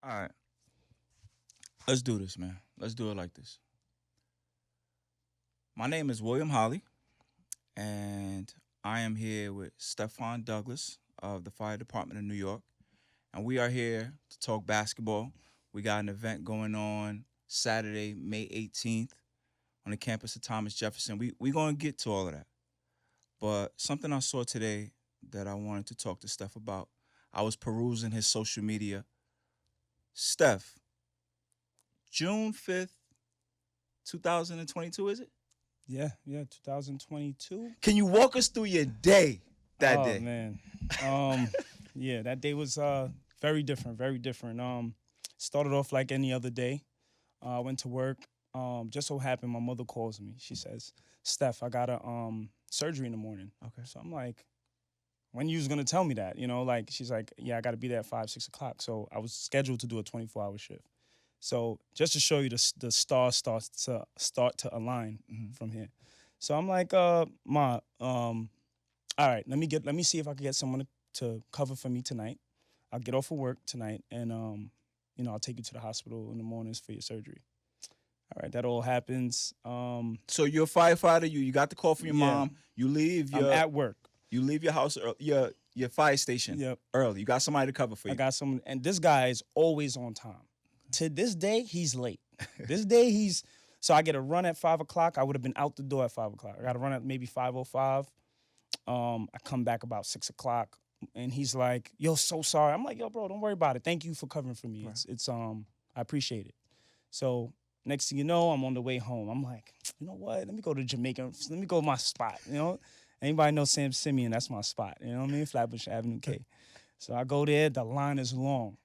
All right, let's do this, man. Let's do it like this. My name is William Holly, and I am here with Stefon Douglas of the Fire Department of New York, and we are here to talk basketball. We got an event going on Saturday, May 18th, on the campus of Thomas Jefferson. We gonna get to all of that, but something I saw today that I wanted to talk to Steph about. I was perusing his social media. Steph, June 5th, 2022, is it? Yeah, 2022. Can you walk us through your day that Oh day? man, um, yeah, that day was very different, very different. Started off like any other day. Went to work. Just so happened my mother calls me. She says, "Steph, I got a surgery in the morning." Okay. So I'm like, "When you was gonna tell me that?" Like she's like, "Yeah, I got to be there at 5, 6 o'clock." So I was scheduled to do a 24-hour shift. So just to show you the stars start to align from here. So I'm like, Ma, all right, let me see if I can get someone to cover for me tonight. I'll get off of work tonight, and I'll take you to the hospital in the mornings for your surgery. All right, that all happens. So you're a firefighter. You got the call from your Yeah. mom. You leave I'm your at work. you leave your house your fire station Yep. early. You got somebody to cover for I you. got someone, and this guy is always on time. To this day, he's late. This day, so I get a run at 5 o'clock. I would have been out the door at 5 o'clock. I got to run at maybe 5:05. I come back about 6 o'clock, and he's like, "Yo, so sorry." I'm like, "Yo, bro, don't worry about it. Thank you for covering for me. Right. It's I appreciate it." So next thing you know, I'm on the way home. I'm like, you know what? Let me go to Jamaica. Let me go to my spot. Anybody know Sam Simeon? That's my spot. You know what I mean? Flatbush Avenue K. So I go there. The line is long.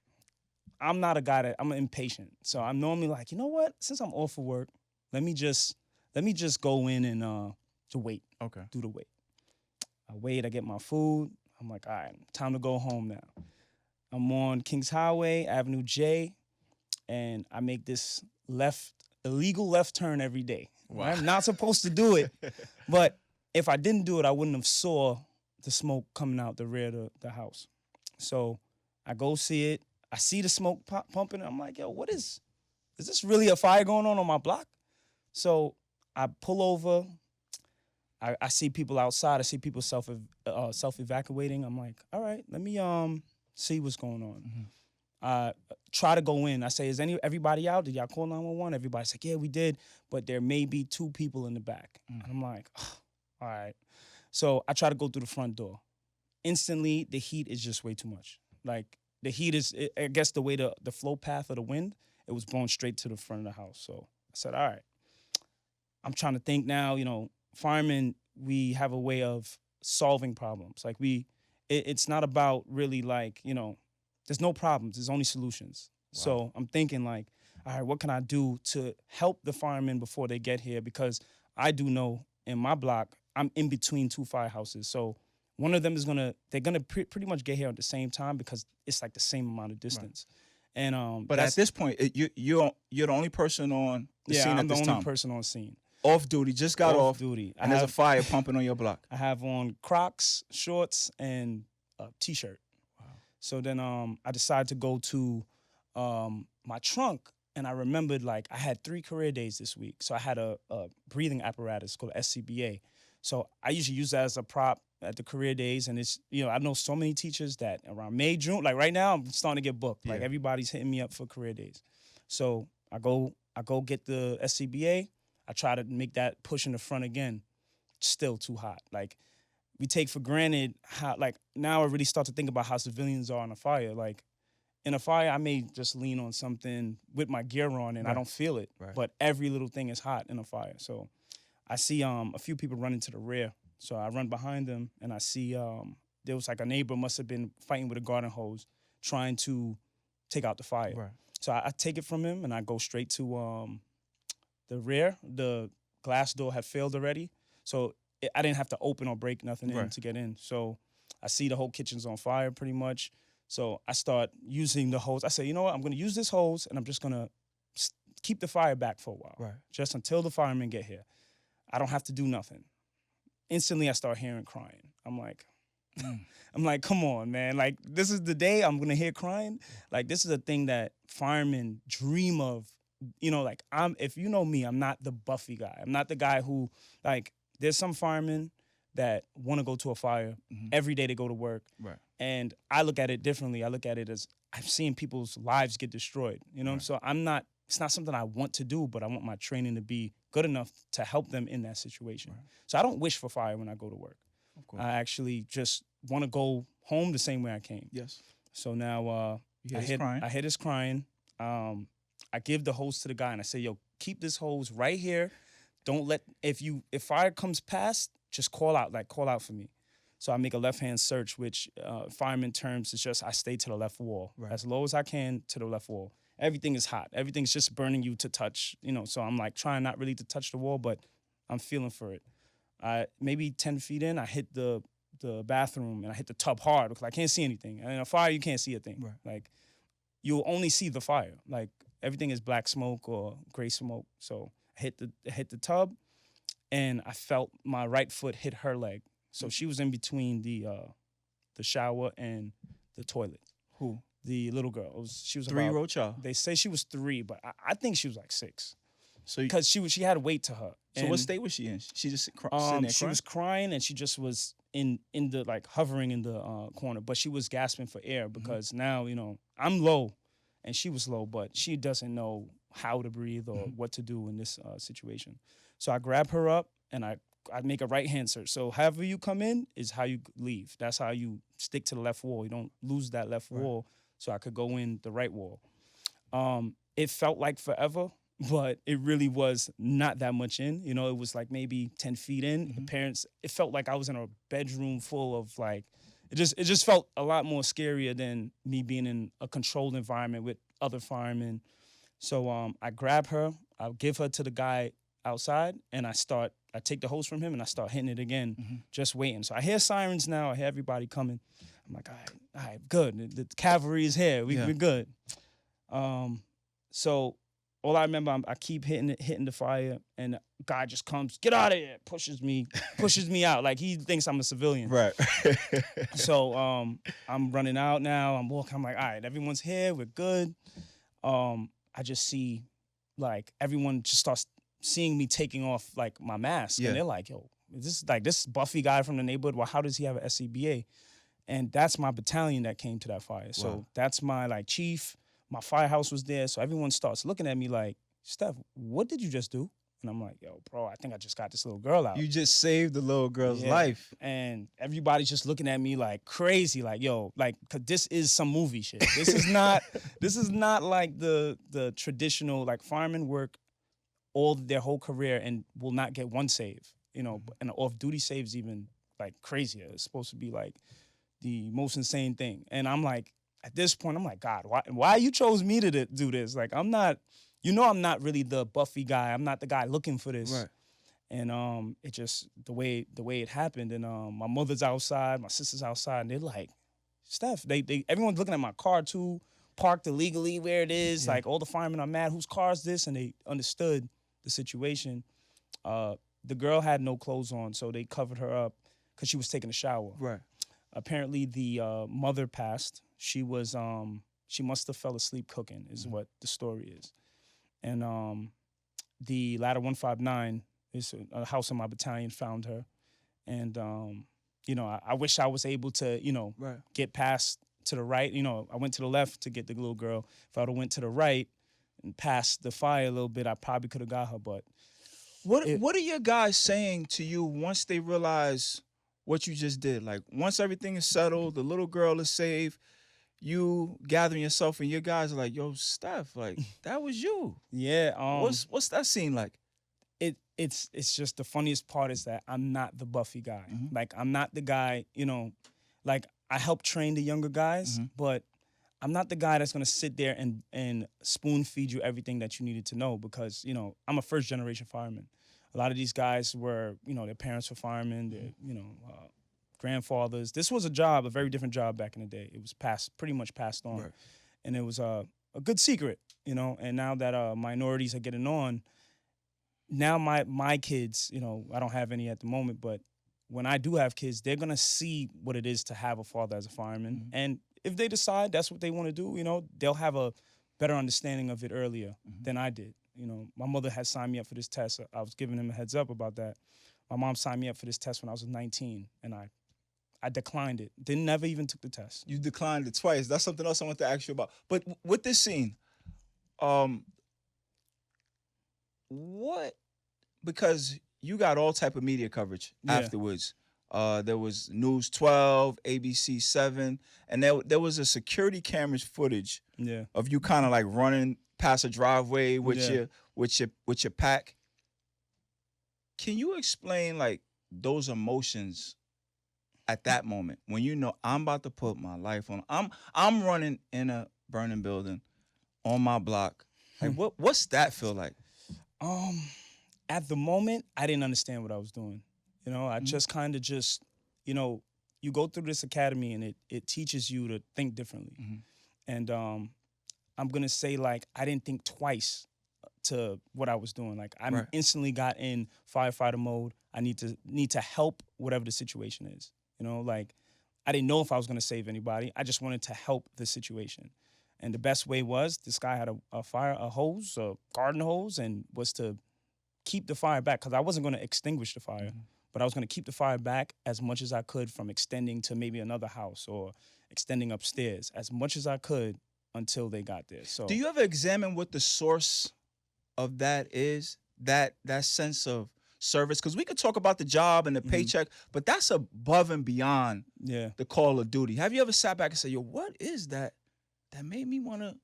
I'm not a guy I'm impatient. So I'm normally like, you know what? Since I'm off of work, let me just go in and to wait, Okay. do the wait. I wait, I get my food. I'm like, all right, time to go home now. I'm on Kings Highway, Avenue J, and I make this illegal left turn every day. Wow. I'm not supposed to do it, but if I didn't do it, I wouldn't have saw the smoke coming out the rear of the house. So I go see it. I see the smoke pumping. I'm like, yo, is this really a fire going on my block? So I pull over. I see people outside. I see people self evacuating. I'm like, all right, let me see what's going on. Try to go in. I say, is everybody out? Did y'all call 911? Everybody's like, yeah, we did, but there may be 2 people in the back. And I'm like, oh, all right. So I try to go through the front door. Instantly, the heat is just way too much. Like the heat is, I guess the way the flow path of the wind, it was blowing straight to the front of the house. So I said, all right. I'm trying to think now, firemen, we have a way of solving problems. Like it's not about really like, there's no problems, there's only solutions. Wow. So I'm thinking like, all right, what can I do to help the firemen before they get here? Because I do know in my block, I'm in between 2 firehouses. So one of them they're gonna pretty much get here at the same time because it's like the same amount of distance. Right. And But at this point, you're the only person on the scene I'm at this the time. only person on scene. Off duty, just got off duty, and there's a fire pumping on your block. I have on Crocs, shorts, and a t-shirt. Wow. So then I decided to go to my trunk, and I remembered like I had 3 career days this week. So I had a breathing apparatus called SCBA. So I usually use that as a prop at the career days, and it's I know so many teachers that around May, June, like right now I'm starting to get booked. Like everybody's hitting me up for career days. So I go get the SCBA. I try to make that push in the front again. Still too hot. Like we take for granted how like now I really start to think about how civilians are on a fire. Like in a fire, I may just lean on something with my gear on and I don't feel it. Right. But every little thing is hot in a fire. So I see a few people running to the rear. So I run behind them and I see there was like a neighbor must have been fighting with a garden hose trying to take out the fire. Right. So I take it from him and I go straight to the rear. The glass door had failed already. So I didn't have to open or break nothing in to get in. So I see the whole kitchen's on fire pretty much. So I start using the hose. I say, you know what? I'm going to use this hose and I'm just going to keep the fire back for a while. Just until the firemen get here. I don't have to do nothing. Instantly, I start hearing crying. I'm like, I'm like, come on, man. Like, this is the day I'm gonna hear crying. Like, this is a thing that firemen dream of. You know, like if you know me, I'm not the Buffy guy. I'm not the guy who, like, there's some firemen that want to go to a fire every day they go to work. Right. And I look at it differently. I look at it as I've seen people's lives get destroyed. You know, so it's not something I want to do, but I want my training to be good enough to help them in that situation. Right. So I don't wish for fire when I go to work. Of course. I actually just want to go home the same way I came. Yes. So now I hear this crying. I give the hose to the guy and I say, yo, keep this hose right here. Don't let, if fire comes past, just call out for me. So I make a left-hand search, which fireman terms is just I stay to the left wall. Right. As low as I can to the left wall. Everything is hot. Everything's just burning you to touch, you know. So I'm like trying not really to touch the wall, but I'm feeling for it. Maybe 10 feet in, I hit the bathroom and I hit the tub hard because I can't see anything. And in a fire, you can't see a thing. Right. Like, you'll only see the fire. Like, everything is black smoke or gray smoke. So I hit the tub, and I felt my right foot hit her leg. So she was in between the shower and the toilet. Who? The little girl. She was 3-year-old child. They say she was 3, but I think she was like 6. So because she had weight to her. So what state was she in? She just sitting there crying? She was crying, and she just was in the, like, hovering in the corner, but she was gasping for air because now, you know, I'm low and she was low, but she doesn't know how to breathe or what to do in this situation. So I grab her up and I make a right-hand search. So however you come in is how you leave. That's how you stick to the left wall. You don't lose that left wall, so I could go in the right wall. It felt like forever, but it really was not that much in. You know, it was like maybe 10 feet in. It felt like I was in a bedroom full of, like, it just felt a lot more scarier than me being in a controlled environment with other firemen. So I grab her, I'll give her to the guy outside, and I take the hose from him and I start hitting it again, just waiting. So I hear sirens now, I hear everybody coming. I'm like, all right, good. The cavalry is here. We're good. So all I remember, I keep hitting the fire, and a guy just comes, get out of here, pushes me out. Like, he thinks I'm a civilian. Right. So I'm running out now. I'm walking. I'm like, all right, everyone's here. We're good. I just see, like, everyone just starts seeing me taking off, like, my mask. And they're like, yo, is this Buffy guy from the neighborhood? Well, how does he have an SCBA? And that's my battalion that came to that fire. So that's my, like, chief. My firehouse was there. So everyone starts looking at me like, Steph, what did you just do? And I'm like, yo, bro, I think I just got this little girl out. You just saved the little girl's life. And everybody's just looking at me like crazy, like, yo, like, cause this is some movie shit. This is not like the traditional, like, firemen work their whole career and will not get one save, you know, and off-duty saves even, like, crazier. It's supposed to be, like, the most insane thing. And I'm like, at this point, I'm like, God, why you chose me to do this? Like, I'm not really the Buffy guy. I'm not the guy looking for this. Right. And it just, the way it happened. And my mother's outside, my sister's outside, and they're like, Steph, everyone's looking at my car too, parked illegally where it is. Like, all the firemen are mad, whose car is this? And they understood the situation. The girl had no clothes on, so they covered her up because she was taking a shower. Right. Apparently, the mother passed. She must have fell asleep cooking, is what the story is. And the ladder 159 is a house in my battalion found her. And, you know, I wish I was able to, you know, get past to the right. You know, I went to the left to get the little girl. If I would have went to the right and past the fire a little bit, I probably could have got her. But what are your guys saying to you once they realize what you just did? Like, once everything is settled, the little girl is safe, you gathering yourself, and your guys are like, yo, Steph, like, that was you. Yeah. What's that scene like? It's just, the funniest part is that I'm not the Buffy guy. Like, I'm not the guy, you know, like, I help train the younger guys, but I'm not the guy that's gonna sit there and spoon feed you everything that you needed to know, because, you know, I'm a first generation fireman. A lot of these guys were, you know, their parents were firemen, their, you know, grandfathers. This was a very different job back in the day. It was pretty much passed on. Right. And it was a good secret, you know, and now that minorities are getting on, now my kids, you know, I don't have any at the moment, but when I do have kids, they're gonna see what it is to have a father as a fireman. Mhm. And if they decide that's what they want to do, they'll have a better understanding of it earlier than I did. My mother had signed me up for this test. I was giving him a heads up about that. My mom signed me up for this test when I was 19, and I declined it. Then never even took the test. You declined it twice. That's something else I want to ask you about. But with this scene, what? Because you got all type of media coverage Yeah. afterwards. There was News 12, ABC 7, and there was a security cameras footage Yeah. of you kind of like running past a driveway with Yeah. your pack. Can you explain like those emotions at that moment when you know I'm about to put my life on? I'm running in a burning building on my block. Like what's that feel like? At the moment, I didn't understand what I was doing. I just kind of you go through this academy and it teaches you to think differently. And I'm gonna say like I didn't think twice to what I was doing. Like I Right. instantly got in firefighter mode. I need to help whatever the situation is. Like I didn't know if I was gonna save anybody. I just wanted to help the situation. And the best way was this guy had a hose, a garden hose, and was to keep the fire back because I wasn't going to extinguish the fire, but I was going to keep the fire back as much as I could from extending to maybe another house or extending upstairs as much as I could until they got there. So Do you ever examine what the source of that is? That sense of service? Because we could talk about the job and the paycheck, but that's above and beyond yeah, the call of duty. Have you ever sat back and said, yo, what is that made me want to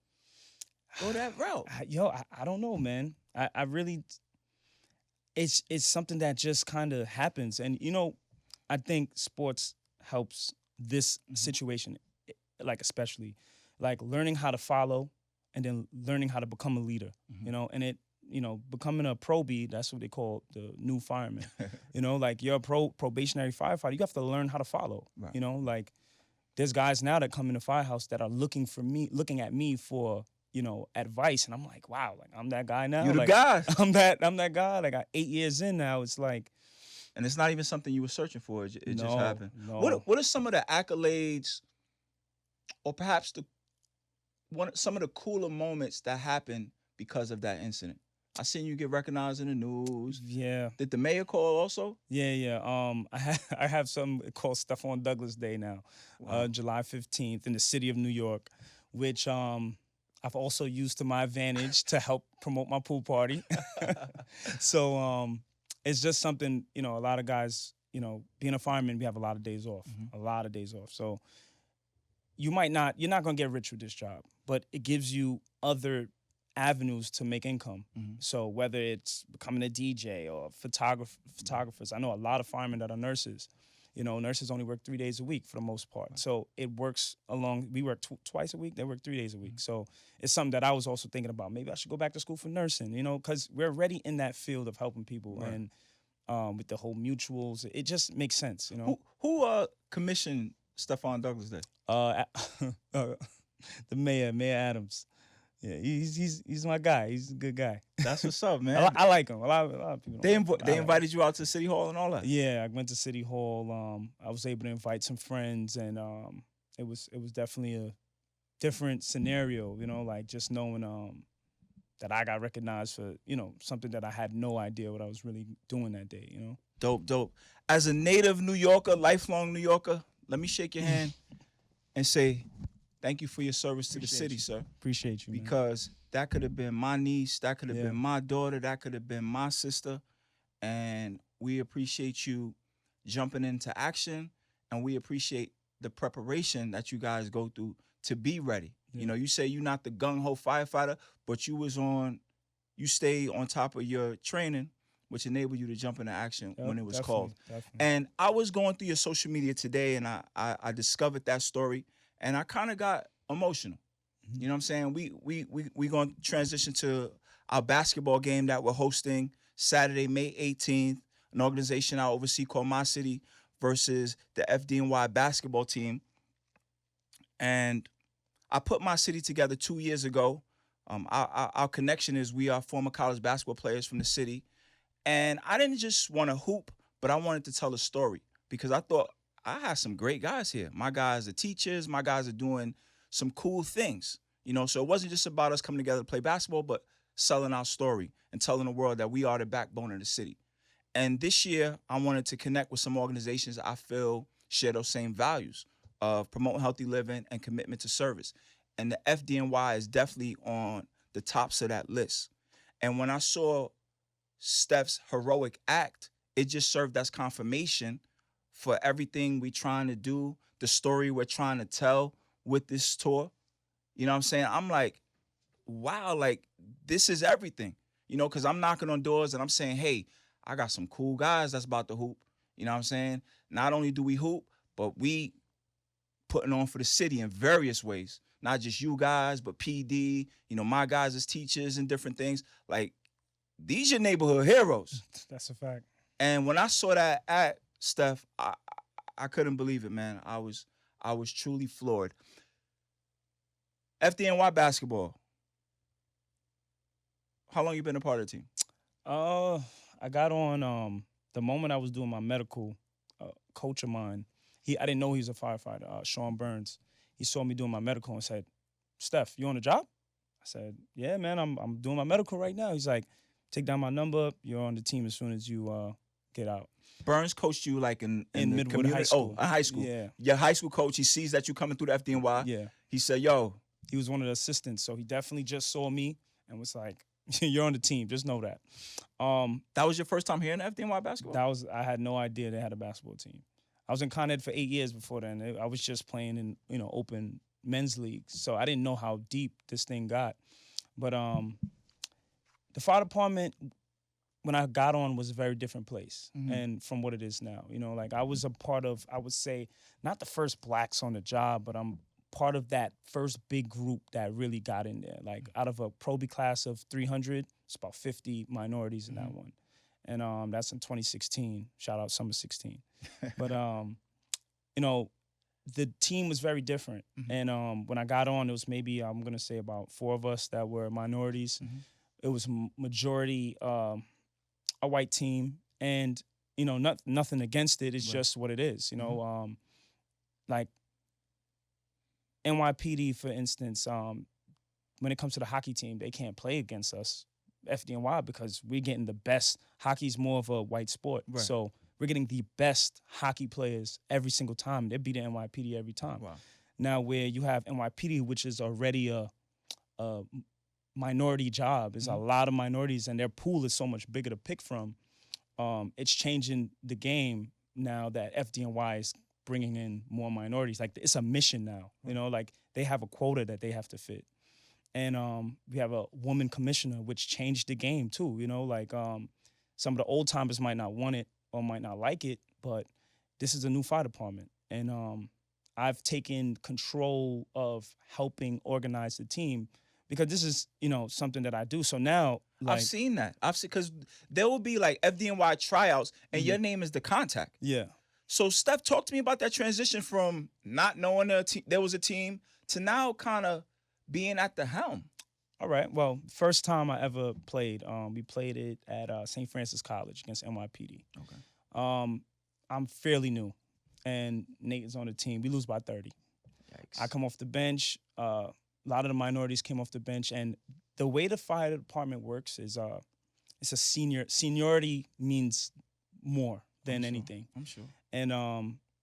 go that route? I don't know, man. I really, it's something that just kind of happens. And, I think sports helps this situation, like especially, like learning how to follow and then learning how to become a leader, and it, becoming a probie, that's what they call the new fireman. Like you're a probationary firefighter, you have to learn how to follow. Right. Like there's guys now that come in the firehouse that are looking at me for, advice. And I'm like, wow, like I'm that guy now. You the like, guy. I'm that guy. Like 8 years in now, it's like. And it's not even something you were searching for. It just No, happened. no. What are some of the accolades or perhaps some of the cooler moments that happened because of that incident? I seen you get recognized in the news. Yeah. Did the mayor call also? Yeah. I have something called Stefon Douglas Day now, Wow. July 15th in the city of New York, which I've also used to my advantage to help promote my pool party. So it's just something, a lot of guys, being a fireman, we have a lot of days off, So you're not going to get rich with this job, but it gives you other avenues to make income. So whether it's becoming a DJ or photographers, I know a lot of firemen that are nurses. Nurses only work 3 days a week for the most part. So it works we work twice a week, they work 3 days a week. So it's something that I was also thinking about. Maybe I should go back to school for nursing, because we're already in that field of helping people. Right. And with the whole mutuals, it just makes sense, Who commissioned Stefon Douglas Day? The mayor Adams. Yeah, he's my guy. He's a good guy. That's what's up, man. I like him. A lot of people. They invited you out to City Hall and all that. Yeah, I went to City Hall. I was able to invite some friends, and it was definitely a different scenario. Like just knowing that I got recognized for something that I had no idea what I was really doing that day. Dope. As a native New Yorker, lifelong New Yorker, let me shake your hand and say thank you for your service to the city, sir. Appreciate you, man. Because that could have been my niece, that could have been my daughter, that could have been my sister. And we appreciate you jumping into action, and we appreciate the preparation that you guys go through to be ready. Yeah. You say you're not the gung-ho firefighter, but you stayed on top of your training, which enabled you to jump into action when it was called. Definitely. And I was going through your social media today, and I discovered that story, and I kind of got emotional. You know what I'm saying? We going to transition to our basketball game that we're hosting Saturday, May 18th, an organization I oversee called My City versus the FDNY basketball team. And I put My City together 2 years ago. Our connection is we are former college basketball players from the city. And I didn't just want to hoop, but I wanted to tell a story. because I thought I had some great guys here. My guys are teachers. My guys are doing some cool things. So it wasn't just about us coming together to play basketball, but selling our story and telling the world that we are the backbone of the city. And this year, I wanted to connect with some organizations that I feel share those same values of promoting healthy living and commitment to service. And the FDNY is definitely on the tops of that list. And when I saw Steph's heroic act, it just served as confirmation for everything we're trying to do, the story we're trying to tell with this tour. You know what I'm saying? I'm like, wow, like this is everything. Because I'm knocking on doors and I'm saying, hey, I got some cool guys that's about to hoop. You know what I'm saying? Not only do we hoop, but we putting on for the city in various ways. Not just you guys, but PD, my guys as teachers and different things. Like, these are neighborhood heroes. That's a fact. And when I saw that act, Steph, I couldn't believe it, man. I was truly floored. FDNY basketball. How long you been a part of the team? I got on the moment I was doing my medical. Coach of mine, I didn't know he was a firefighter. Sean Burns. He saw me doing my medical and said, "Steph, you on the job?" I said, "Yeah, man. I'm doing my medical right now." He's like, "Take down my number. You're on the team as soon as you get out." Burns coached you like in Midwood community? High School. Oh, in high school. Yeah. Your high school coach, he sees that you coming through the FDNY. Yeah. He said, yo. He was one of the assistants, so he definitely just saw me and was like, "You're on the team. Just know that." That was your first time hearing FDNY basketball? I had no idea they had a basketball team. I was in Con Ed for 8 years before then. I was just playing in open men's leagues, so I didn't know how deep this thing got. But the fire department, when I got on, was a very different place, and from what it is now. Like I was a part of, I would say, not the first blacks on the job, but I'm part of that first big group that really got in there. Like out of a probie class of 300, it's about 50 minorities in that one. And that's in 2016. Shout out Summer 16. But, the team was very different. And when I got on, it was maybe, I'm going to say about 4 of us that were minorities. It was majority a white team. And, nothing against it. It's just what it is. Like NYPD, for instance, when it comes to the hockey team, they can't play against us, FDNY, because we're getting the best. Hockey's more of a white sport. Right. So we're getting the best hockey players every single time. They're beating NYPD every time. Wow. Now, where you have NYPD, which is already a minority job, there's a lot of minorities, and their pool is so much bigger to pick from. It's changing the game now that FDNY is bringing in more minorities. Like, it's a mission now. Like they have a quota that they have to fit. And we have a woman commissioner, which changed the game too. Like some of the old timers might not want it or might not like it, but this is a new fire department. And I've taken control of helping organize the team because this is, something that I do. So now, like, I've seen that. Because there will be like FDNY tryouts and your name is the contact. Yeah. So Steph, talk to me about that transition from not knowing there was a team to now kind of being at the helm. All right. Well, first time I ever played, we played it at St. Francis College against NYPD. Okay. I'm fairly new, and Nate is on the team. We lose by 30. Yikes. I come off the bench. A lot of the minorities came off the bench, and the way the fire department works is it's a seniority means more than anything. I'm sure. And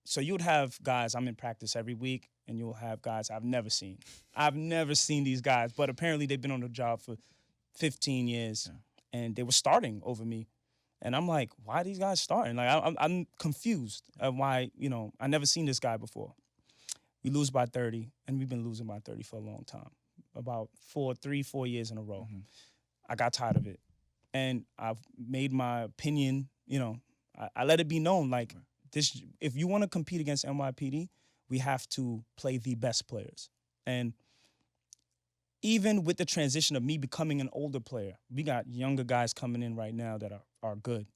so you would have guys, I'm in practice every week, and you'll have guys I've never seen. I've never seen these guys, but apparently they've been on the job for 15 years, and they were starting over me. And I'm like, why are these guys starting? Like, I'm confused of why, I never seen this guy before. We lose by 30, and we've been losing by 30 for a long time, about 4 years in a row. I got tired of it. And I've made my opinion, I let it be known, like, this. If you want to compete against NYPD, we have to play the best players. And even with the transition of me becoming an older player, we got younger guys coming in right now that are good.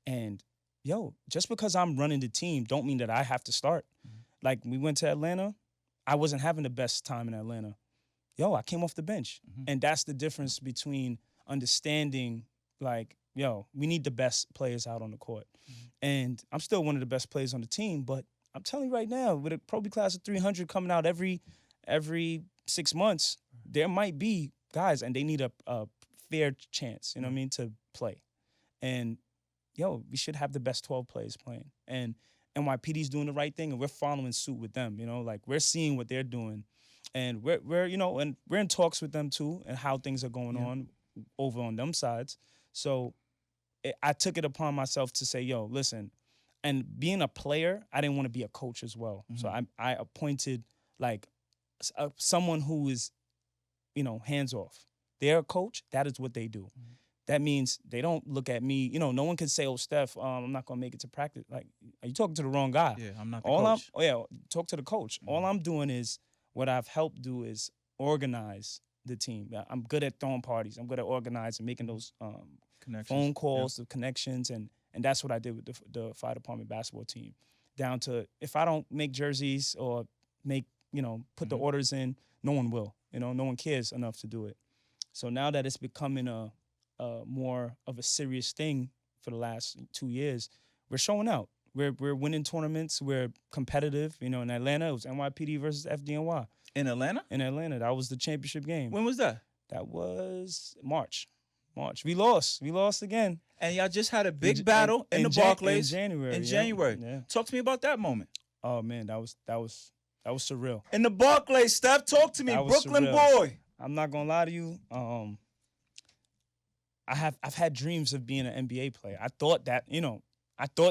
And, just because I'm running the team don't mean that I have to start. Like, we went to Atlanta. I wasn't having the best time in Atlanta. I came off the bench. And that's the difference between understanding, like, yo, we need the best players out on the court. And I'm still one of the best players on the team, but I'm telling you right now, with a Pro B class of 300 coming out every 6 months, there might be guys, and they need a fair chance, you know what I mean, to play. And, yo, we should have the best 12 players playing. And NYPD's doing the right thing, and we're following suit with them, you know? Like, we're seeing what they're doing. And we're you know, and we're in talks with them, too, and how things are going on over on them sides. So I took it upon myself to say, yo, listen, and being a player, I didn't want to be a coach as well. So I appointed, like, someone who is, you know, hands off. They're a coach. That is what they do. That means they don't look at me. You know, no one can say, oh, Steph, I'm not going to make it to practice. Like, are you talking to the wrong guy? Yeah, I'm not the coach. Talk to the coach. All I'm doing is, what I've helped do is organize the team. I'm good at throwing parties. I'm good at organizing, making those phone calls, the connections, and that's what I did with the fire department basketball team. Down to, if I don't make jerseys or make, you know, put the orders in, no one will. You know, no one cares enough to do it. So now that it's becoming a more of a serious thing for the last 2 years, we're showing out. We're winning tournaments. We're competitive. You know, in Atlanta, it was NYPD versus FDNY. In Atlanta? In Atlanta. That was the championship game. When was that? That was March. We lost. We lost again. And y'all just had a big battle in the Barclays. In January. In January. Yeah. Talk to me about that moment. Oh, man, that was surreal. In the Barclays, Steph, talk to me. Brooklyn surreal. boy. I'm not gonna lie to you. I've had dreams of being an NBA player. I thought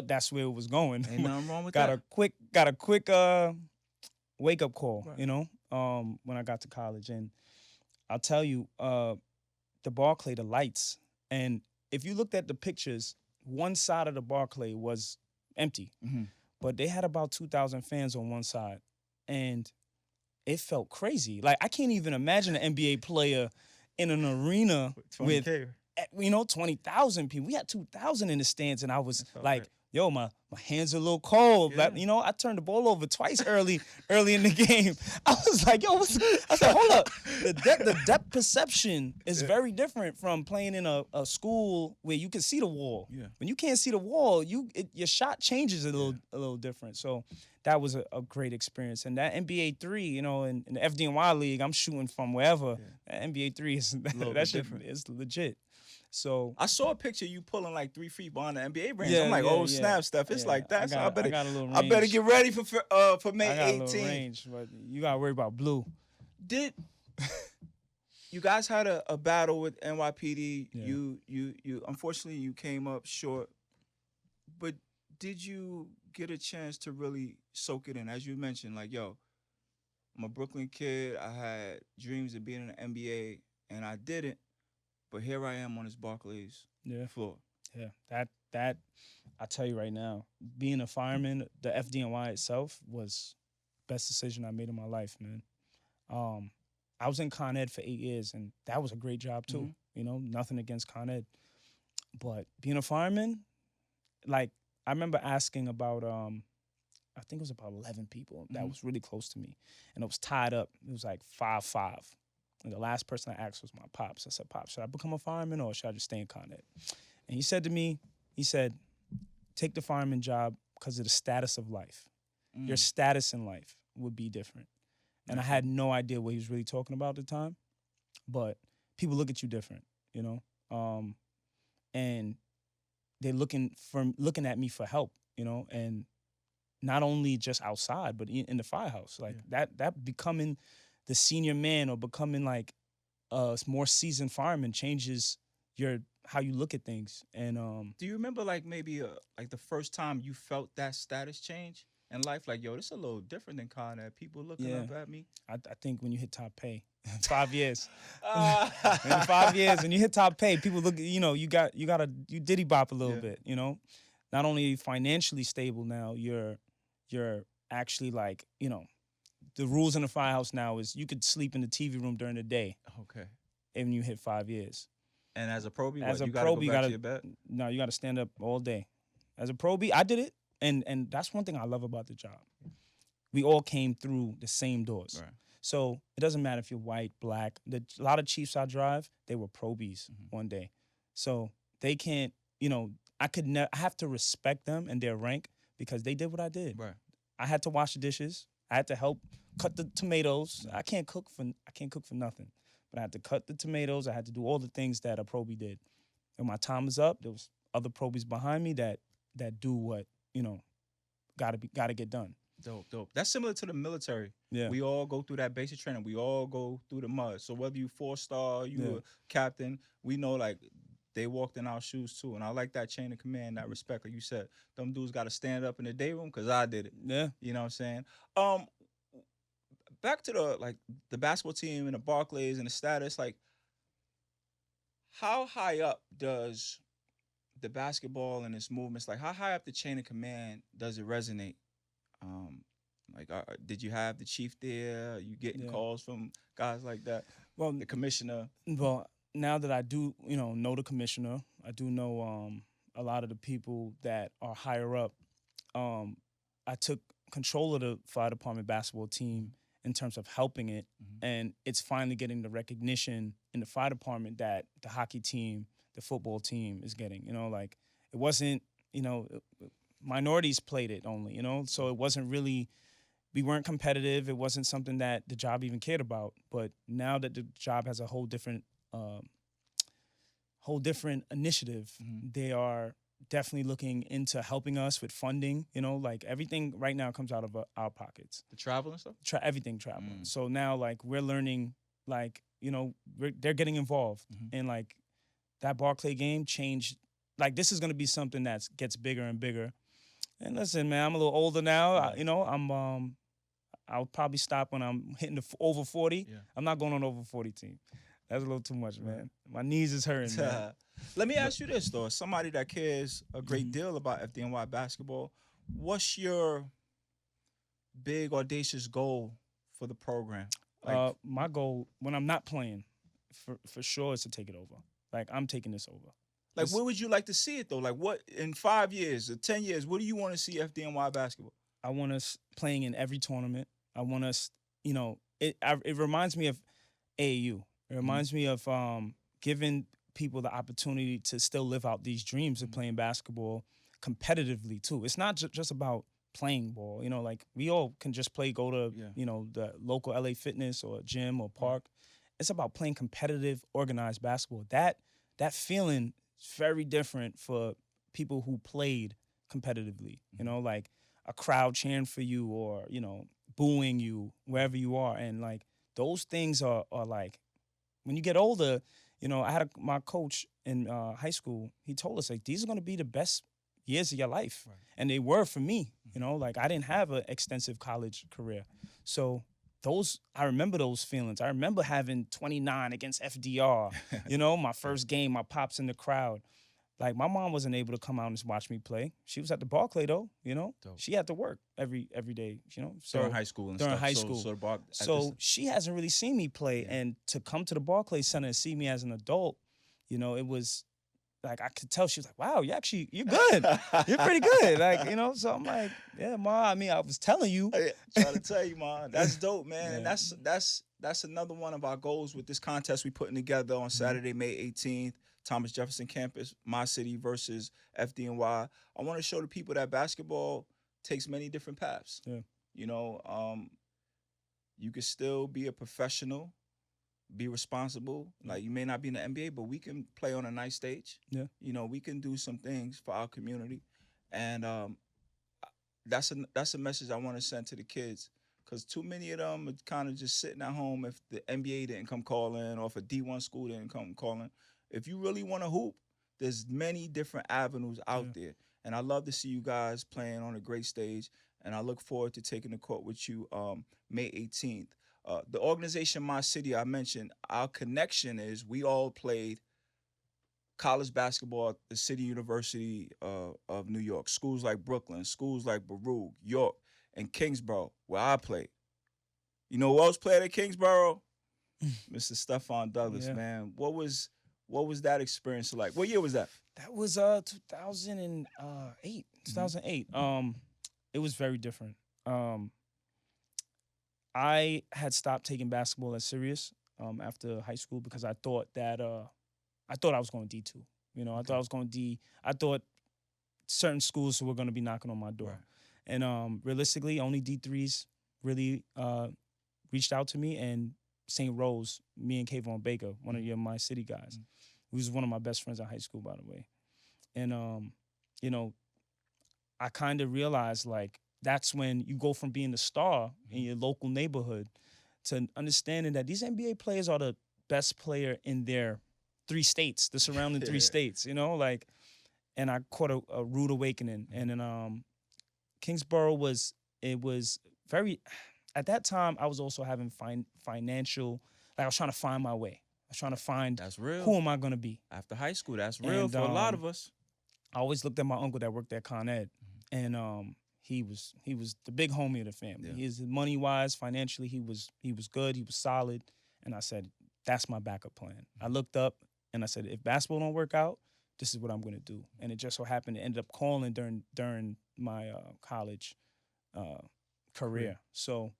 that's where it was going. Ain't nothing wrong with got that. Got a quick wake up call, right. You know, when I got to college. And I'll tell you, the Barclay, the lights, and if you looked at the pictures, one side of the Barclay was empty, but they had about 2,000 fans on one side, and it felt crazy. Like, I can't even imagine an NBA player in an arena with, you know, 20,000 people. We had 2,000 in the stands, and I was like, yo, my hands are a little cold. Yeah. Like, you know, I turned the ball over twice early in the game. I was like, yo, I said, hold up. The depth perception is very different from playing in a school where you can see the wall. Yeah. When you can't see the wall, your shot changes a little different. So that was a great experience. And that NBA 3, you know, in the FDNY league, I'm shooting from wherever. Yeah. That NBA 3 is that shit is legit. So I saw a picture of you pulling like 3 feet behind the NBA range. I'm like, snap, Steph. It's like that. So I better get ready for May 18th. I got a little range, but you gotta worry about blue. Did you guys had a battle with NYPD? Yeah. You unfortunately you came up short. But did you get a chance to really soak it in? As you mentioned, like, yo, I'm a Brooklyn kid. I had dreams of being in the NBA, and I didn't. But here I am on this Barclays floor. Yeah, that I tell you right now, being a fireman, the FDNY itself was the best decision I made in my life, man. I was in Con Ed for 8 years, and that was a great job too. You know, nothing against Con Ed, but being a fireman, like, I remember asking about, I think it was about 11 people that was really close to me, and it was tied up. It was like 5-5. And the last person I asked was my pops. I said, Pops, should I become a fireman or should I just stay in Con Ed? And he said to me, take the fireman job because of the status of life. Your status in life would be different. And I had no idea what he was really talking about at the time. But people look at you different, you know? And they're looking at me for help, you know? And not only just outside, but in the firehouse. Like, that becoming the senior man or becoming like a more seasoned fireman changes how you look at things. And do you remember like maybe like the first time you felt that status change in life? Like, yo, this is a little different than Con Ed. People looking up at me. I think when you hit top pay, 5 years. In 5 years, when you hit top pay, people look. You know, you diddy bop a little bit. You know, not only financially stable now, you're actually like, you know. The rules in the firehouse now is you could sleep in the TV room during the day. Okay. And you hit 5 years. And as a probie, you gotta go back to your bed? No, you gotta stand up all day. As a probie, I did it. And that's one thing I love about the job. We all came through the same doors. Right. So it doesn't matter if you're white, black. A lot of Chiefs I drive, they were probies one day. So they can't, I have to respect them and their rank because they did what I did. Right. I had to wash the dishes. I had to help cut the tomatoes. I can't cook for nothing. But I had to cut the tomatoes. I had to do all the things that a probie did. And my time was up. There was other probies behind me that do what, gotta get done. Dope. That's similar to the military. Yeah. We all go through that basic training. We all go through the mud. So whether you 4-star, you a captain, we know like they walked in our shoes too. And I like that chain of command, that respect. Like you said, them dudes got to stand up in the day room because I did it. Yeah. You know what I'm saying? Back to the basketball team and the Barclays and the status. Like, how high up does the basketball and its movements, like how high up the chain of command does it resonate? Did you have the chief there? Are you getting calls from guys like that? Well, the commissioner. Well, now that I do, know the commissioner, I do know a lot of the people that are higher up. I took control of the fire department basketball team in terms of helping it, and it's finally getting the recognition in the fire department that the hockey team, the football team is getting. It wasn't, minorities played it only, so it wasn't really, we weren't competitive. It wasn't something that the job even cared about. But now that the job has a whole different initiative, they are definitely looking into helping us with funding. Everything right now comes out of our pockets. The travel and stuff? Everything travel. So now, we're learning, they're getting involved. And, that Barclay game changed. This is going to be something that gets bigger and bigger. And listen, man, I'm a little older now. I'll probably stop when I'm hitting over 40. Yeah. I'm not going on over 40 team. That's a little too much, man. My knees is hurting, man. Let me ask you this, though. As somebody that cares a great deal about FDNY basketball, what's your big, audacious goal for the program? My goal, when I'm not playing, for sure, is to take it over. I'm taking this over. Where would you like to see it, though? What, in 5 years or 10 years, what do you want to see FDNY basketball? I want us playing in every tournament. I want us, it reminds me of AAU. It reminds me of giving people the opportunity to still live out these dreams of playing basketball competitively, too. It's not just about playing ball. We all can just go to, the local LA Fitness or gym or park. It's about playing competitive, organized basketball. That feeling is very different for people who played competitively. A crowd cheering for you or, booing you wherever you are. And those things are when you get older, I had my coach in high school, he told us these are going to be the best years of your life. Right. And they were for me, I didn't have an extensive college career. So I remember those feelings. I remember having 29 against FDR, my first game, my pops in the crowd. My mom wasn't able to come out and watch me play. She was at the Barclay though, Dope. She had to work every day, So during high school and during stuff. high school. So she hasn't really seen me play, and to come to the Barclay Center and see me as an adult, it was I could tell she was like, "Wow, you're good. You're pretty good." So I'm like, "Yeah, Ma. I was telling you." Trying to tell you, Ma. That's dope, man. Yeah. And that's another one of our goals with this contest we putting together on Saturday, May 18th. Thomas Jefferson campus, my city versus FDNY. I want to show the people that basketball takes many different paths. Yeah. You can still be a professional, be responsible. You may not be in the NBA, but we can play on a nice stage. Yeah. We can do some things for our community. And that's a message I want to send to the kids. Because too many of them are kind of just sitting at home if the NBA didn't come calling or if a D1 school didn't come calling. If you really want to hoop, there's many different avenues out there. And I love to see you guys playing on a great stage. And I look forward to taking the court with you May 18th. The organization, My City, I mentioned, our connection is we all played college basketball at the City University of New York. Schools like Brooklyn, schools like Baruch, York, and Kingsborough, where I played. You know who else played at Kingsborough? Mr. Stefon Douglas, man. What was that experience like? What year was that? That was 2008. 2008. It was very different. I had stopped taking basketball as serious after high school because I thought I was going D2. You know, I thought I was going D. I thought certain schools were going to be knocking on my door. Right. And realistically, only D3s really reached out to me. And St. Rose, me and Kayvon Baker, one of my city guys, who was one of my best friends in high school, by the way. And, you know, I kind of realized, like, that's when you go from being the star in your local neighborhood to understanding that these NBA players are the best player in their 3 states, the surrounding 3 states, you know, like, and I caught a rude awakening. And then Kingsborough was very, at that time, I was also having financial, like I was trying to find my way. I was trying to find, that's real. Who am I going to be? After high school, that's real for a lot of us. I always looked at my uncle that worked at Con Ed, and he was the big homie of the family. Yeah. He's money wise, financially, he was good, he was solid, and I said, that's my backup plan. I looked up and I said, if basketball don't work out, this is what I'm gonna do. And it just so happened it ended up calling during my college career. So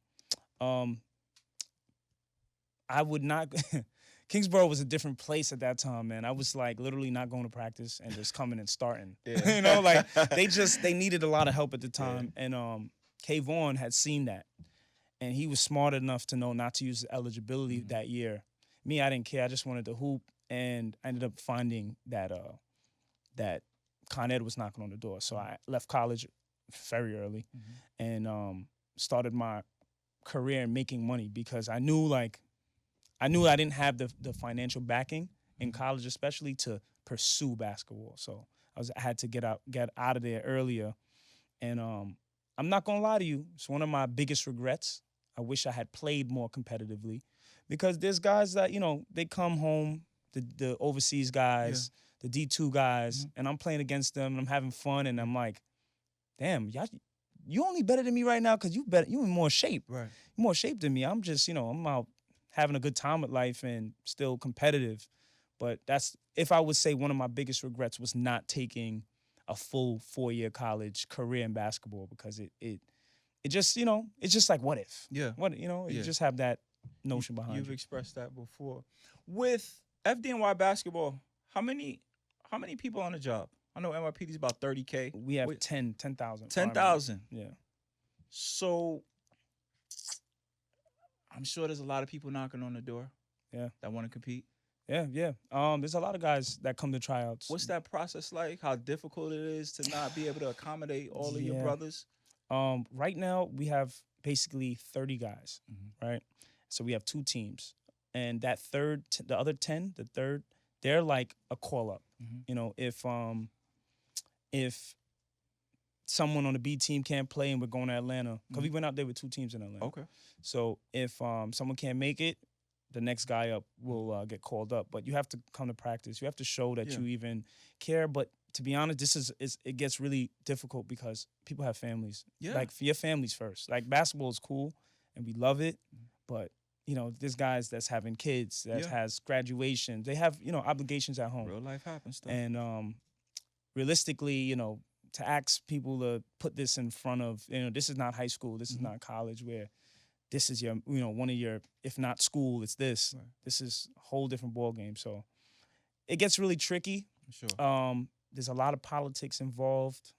I would not. Kingsborough was a different place at that time, man. I was like literally not going to practice and just coming and starting. Yeah. You know, like they needed a lot of help at the time. Yeah. And Kayvon had seen that. And he was smart enough to know not to use eligibility that year. Me, I didn't care. I just wanted to hoop. And I ended up finding that that Con Ed was knocking on the door. So I left college very early and started my career in making money because I knew I didn't have the financial backing in college, especially to pursue basketball. So I had to get out of there earlier. And I'm not gonna lie to you, it's one of my biggest regrets. I wish I had played more competitively because there's guys that, you know, they come home, the overseas guys, the D2 guys, and I'm playing against them and I'm having fun and I'm like, damn, y'all, you only better than me right now because you in more shape. Right. You're more shape than me. I'm just, you know, I'm out having a good time with life and still competitive. But that's, if I would say one of my biggest regrets was not taking a full 4-year college career in basketball because it just, you know, it's just like, what if? Yeah. What, you know, you just have that notion behind You've you. expressed that before. With FDNY basketball, how many people on the job? I know NYPD is about 30K. We have 10,000. 10,000. Yeah. So I'm sure there's a lot of people knocking on the door. Yeah. That want to compete. Yeah. There's a lot of guys that come to tryouts. What's that process like? How difficult it is to not be able to accommodate all of your brothers? Right now we have basically 30 guys, right? So we have 2 teams, and that the other 10, they're like a call up. You know, if someone on the B team can't play and we're going to Atlanta, because we went out there with 2 teams in Atlanta. Okay. So if someone can't make it, the next guy up will get called up. But you have to come to practice. You have to show that you even care. But to be honest, it gets really difficult because people have families. Yeah. Like, for your families first. Like, basketball is cool and we love it, but you know, there's guys that's having kids, that has graduation. They have, you know, obligations at home. Real life happens stuff. And realistically, you know, to ask people to put this in front of, you know, this is not high school, this is not college, where this is your, you know, one of your, if not school, it's this. Right. This is a whole different ball game. So it gets really tricky. Sure. There's a lot of politics involved,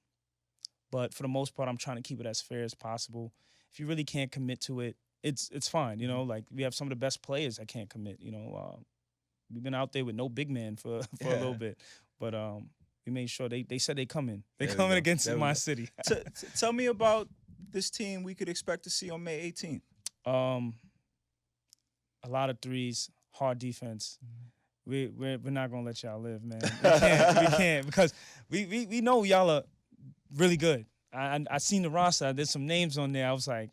but for the most part, I'm trying to keep it as fair as possible. If you really can't commit to it, it's fine. You know, like, we have some of the best players that can't commit. You know, we've been out there with no big man for a little bit, but we made sure they said they come in. They come in against my city. Tell me about this team we could expect to see on May 18th. A lot of threes, hard defense. We're not gonna let y'all live, man. We can't because we know y'all are really good. I seen the roster. There's some names on there. I was like,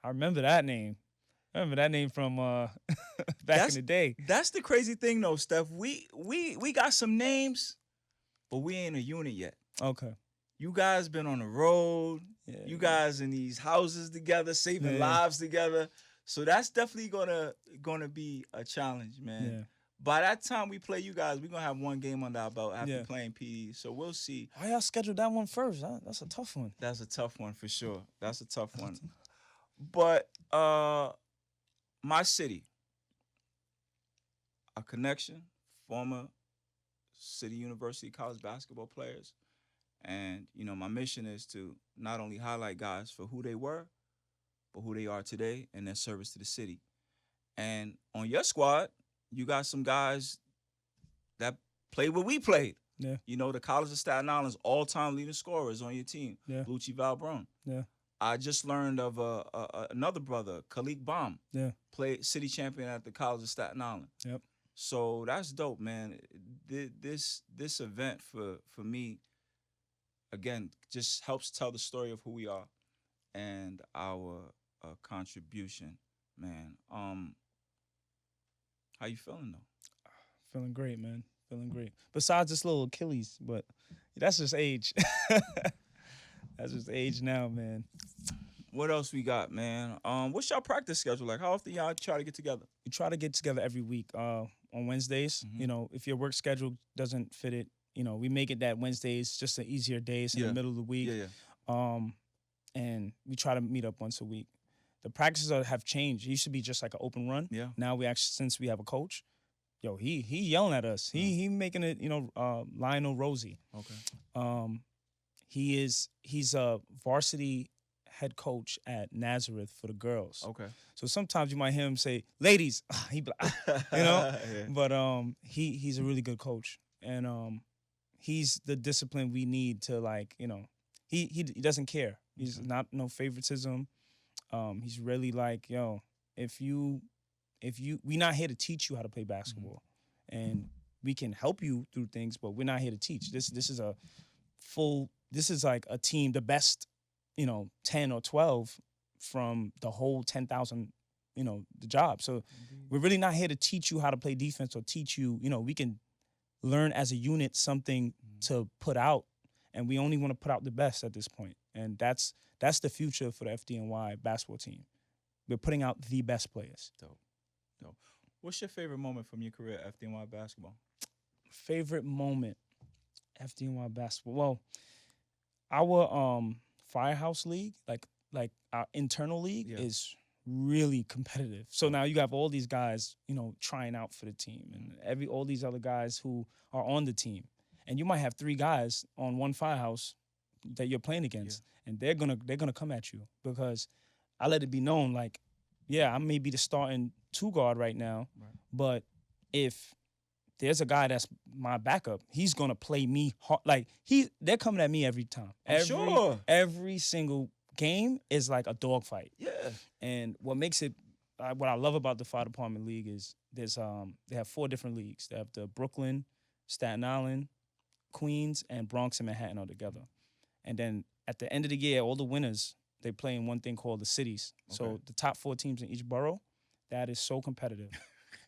I remember that name. I remember that name from back in the day. That's the crazy thing, though, Steph. We got some names, but we ain't a unit yet. Okay. You guys been on the road. Yeah, you guys in these houses together, saving lives together. So that's definitely gonna be a challenge, man. Yeah. By that time we play you guys, we're gonna have 1 game under our belt after playing PD. So we'll see. Why y'all scheduled that one first? That's a tough one. That's a tough one for sure. That's a tough one. But my city, a connection, former City University college basketball players. And, my mission is to not only highlight guys for who they were, but who they are today and their service to the city. And on your squad, you got some guys that played what we played. Yeah. The College of Staten Island's all-time leading scorers on your team, Yeah. Lucci Valbrun. Yeah. I just learned of another brother, Khalik Baum, Yeah. played city champion at the College of Staten Island. Yep. So that's dope, man. This event for me, again, just helps tell the story of who we are and our contribution, man. How you feeling though? Feeling great, man. Feeling great. Besides this little Achilles, but that's just age. That's just age now, man. What else we got, man? What's y'all practice schedule like? How often y'all try to get together? We try to get together every week on Wednesdays. Mhm. If your work schedule doesn't fit it, we make it that Wednesdays just an easier days in Yeah. the middle of the week. Yeah. And we try to meet up once a week. The practices have changed. It used to be just like an open run. Yeah. Now we actually, since we have a coach, he yelling at us. He making it, Lionel Rosie. Okay. He's a varsity head coach at Nazareth for the girls. Okay. So sometimes you might hear him say, "Ladies," he be like, Yeah. But he's a really good coach, and he's the discipline we need to he doesn't care. He's Okay. not no favoritism. He's really like, we're not here to teach you how to play basketball, and we can help you through things, but we're not here to teach. This is like a team, the best, 10 or 12 from the whole 10,000, the job. So we're really not here to teach you how to play defense or teach you, we can learn as a unit something to put out, and we only want to put out the best at this point. And that's the future for the FDNY basketball team. We're putting out the best players. Dope. What's your favorite moment from your career at FDNY basketball? Favorite moment, FDNY basketball. Well, our Firehouse League, like our internal league, Yeah. is really competitive. So now you have all these guys, trying out for the team, and all these other guys who are on the team, and you might have 3 guys on one Firehouse that you're playing against, and they're gonna come at you, because I let it be known, like, I may be the starting 2 guard right now, Right. but if there's a guy that's my backup, he's gonna play me hard. Like, they're coming at me every time. Sure. Every single game is like a dogfight. Yeah. And what makes it, what I love about the Fire Department League is they have 4 different leagues. They have the Brooklyn, Staten Island, Queens, and Bronx and Manhattan all together. And then at the end of the year, all the winners, they play in one thing called the cities. So Okay. the top 4 teams in each borough, that is so competitive.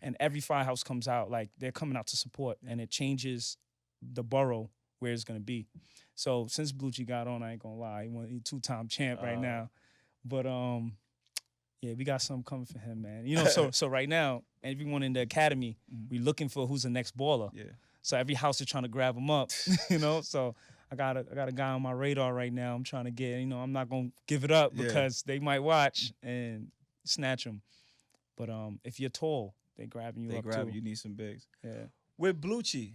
And every Firehouse comes out, like, they're coming out to support, and it changes the borough where it's going to be. So since Blucci got on, I ain't going to lie, he's 2-time champ right now. But we got something coming for him, man. So right now, everyone in the academy, we looking for who's the next baller. Yeah. So every house is trying to grab him up, So I got a guy on my radar right now. I'm trying to get, I'm not gonna give it up because they might watch and snatch him. But if you're tall, they grabbing you up too. You need some bigs. Yeah. With Blucci,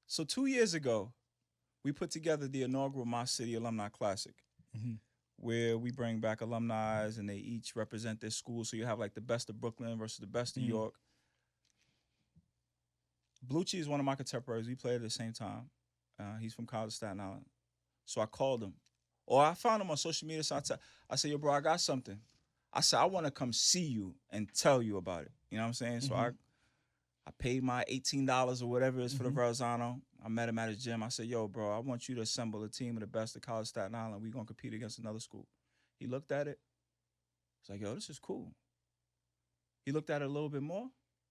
so 2 years ago, we put together the inaugural My City Alumni Classic, where we bring back alumni and they each represent their school. So you have like the best of Brooklyn versus the best of York. Blucci is one of my contemporaries. We played at the same time. He's from College Staten Island. So I called him. Or I found him on social media. So I said, yo, bro, I got something. I said, I want to come see you and tell you about it. You know what I'm saying? So I paid my $18 or whatever it is for the Verrazano. I met him at his gym. I said, yo, bro, I want you to assemble a team of the best of College Staten Island. We're going to compete against another school. He looked at it. He's like, yo, this is cool. He looked at it a little bit more.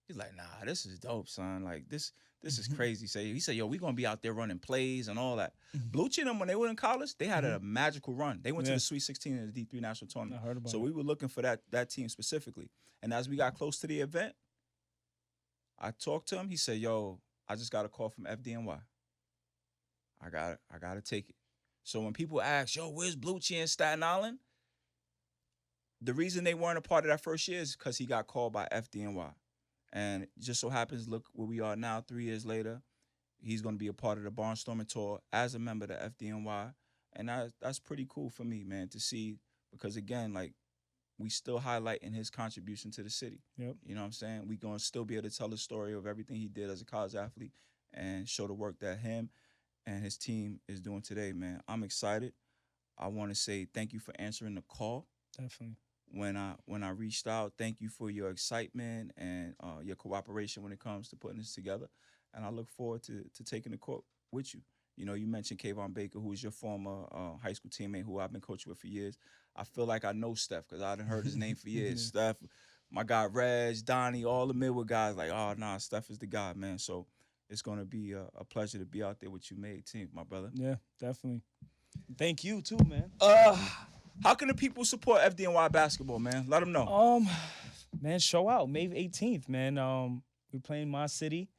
He's like, nah, this is dope, son. Like, this is crazy. He said, yo, we're going to be out there running plays and all that. Blucci and them, when they were in college, they had a magical run. They went to the Sweet 16 in the D3 National Tournament. I heard about so it. we were looking for that team specifically. And as we got close to the event, I talked to him. He said, yo, I just got a call from FDNY. I got to take it. So when people ask, yo, where's Blucci in Staten Island? The reason they weren't a part of that first year is because he got called by FDNY. And it just so happens, look where we are now, 3 years later. He's going to be a part of the Barnstorming Tour as a member of the FDNY. And that's pretty cool for me, man, to see, because again, like, we still highlighting his contribution to the city. Yep. You know what I'm saying? We going to still be able to tell the story of everything he did as a college athlete and show the work that him and his team is doing today, man. I'm excited. I want to say thank you for answering the call. Definitely. When I reached out, thank you for your excitement and your cooperation when it comes to putting this together. And I look forward to taking the court with you. You know, you mentioned Kayvon Baker, who is your former high school teammate who I've been coaching with for years. I feel like I know Steph because I've heard his name for years. Steph, my guy Reg, Donnie, all the Midwood guys, like, oh, nah, Steph is the guy, man. So it's going to be a pleasure to be out there with you, made team, my brother. Yeah, definitely. Thank you too, man. How can the people support FDNY basketball, man? Let them know. Man, show out May 18th, man. We playing my city.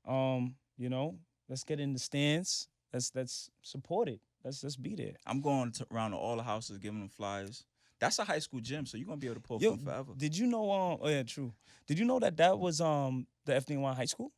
You know, let's get in the stands. Let's support it. Let's be there. I'm going around to all the houses, giving them flyers. That's a high school gym, so you're gonna be able to pull Yo, from forever. Did you know? Oh yeah, true. Did you know that was the FDNY high school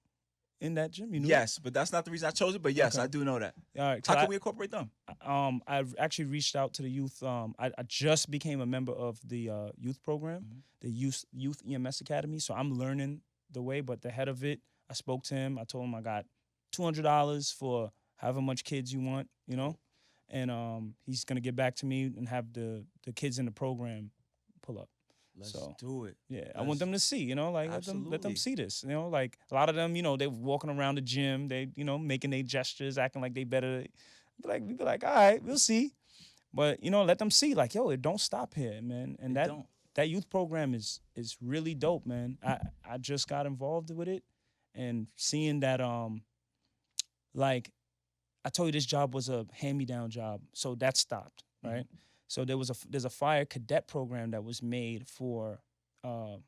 in that gym? You knew? Yes, but that's not the reason I chose it. But yes, Okay. I do know that. All right. How can we incorporate them? I actually reached out to the youth. I just became a member of the youth program, the youth EMS Academy. So I'm learning the way. But the head of it, I spoke to him. I told him I got $200 for however much kids you want, you know, and he's gonna get back to me and have the kids in the program pull up. Let's do it. Yeah, I want them to see, you know, like let them Absolutely. see this, you know, like a lot of them, you know, they walking around the gym, they, you know, making their gestures, acting like they better. We be like, all right, we'll see, but you know, let them see, like, yo, it don't stop here, man, and that youth program is really dope, man. I just got involved with it, and seeing that, like, I told you this job was a hand-me-down job, so that stopped, right? So there's a fire cadet program that was made for to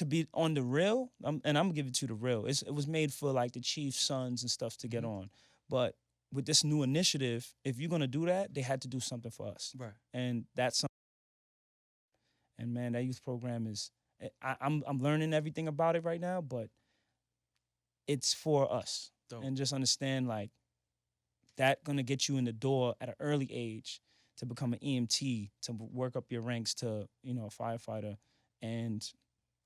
be on the rail, and I'm gonna give it to the rail. It was made for like the chief's sons and stuff to get on, but with this new initiative, if you're gonna do that, they had to do something for us, Right? and that's something. And man, that youth program is I'm learning everything about it right now, but it's for us. Dope. And just understand, like, that gonna get you in the door at an early age to become an EMT, to work up your ranks to, you know, a firefighter and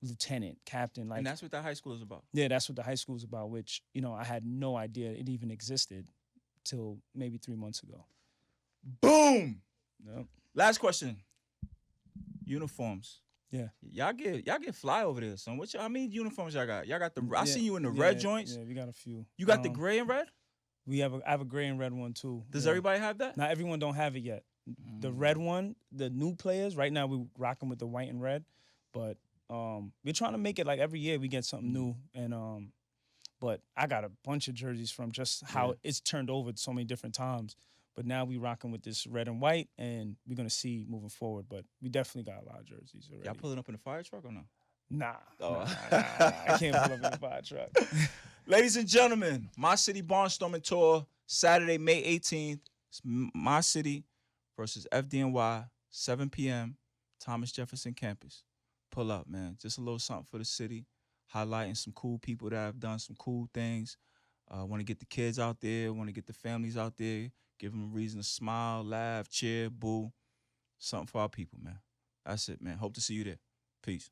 lieutenant, captain. Like, And that's what that high school is about. yeah, that's what the high school is about, which, you know, I had no idea it even existed till maybe 3 months ago. Boom. Yep. Last question. Uniforms. Yeah. Y'all get fly over there, son. How many uniforms y'all got? Y'all got the. I seen you in the red joints. Yeah, we got a few. You got the gray and red. I have a gray and red one too. Does yeah. everybody have that? Not everyone don't have it yet. The red one, the new players, right now we rocking with the white and red, but we're trying to make it like every year we get something new, and but I got a bunch of jerseys from just how it's turned over so many different times. But now we rocking with this red and white, and we're gonna see moving forward. But we definitely got a lot of jerseys already. Y'all pulling up in the fire truck or no? Nah, Oh. nah, I can't pull up in the fire truck. Ladies and gentlemen, My City Barnstorming Tour, Saturday, May 18th. It's My City versus FDNY, 7 p.m., Thomas Jefferson campus. Pull up, man. Just a little something for the city, highlighting some cool people that have done some cool things. Want to get the kids out there, want to get the families out there, give them a reason to smile, laugh, cheer, boo. Something for our people, man. That's it, man. Hope to see you there. Peace.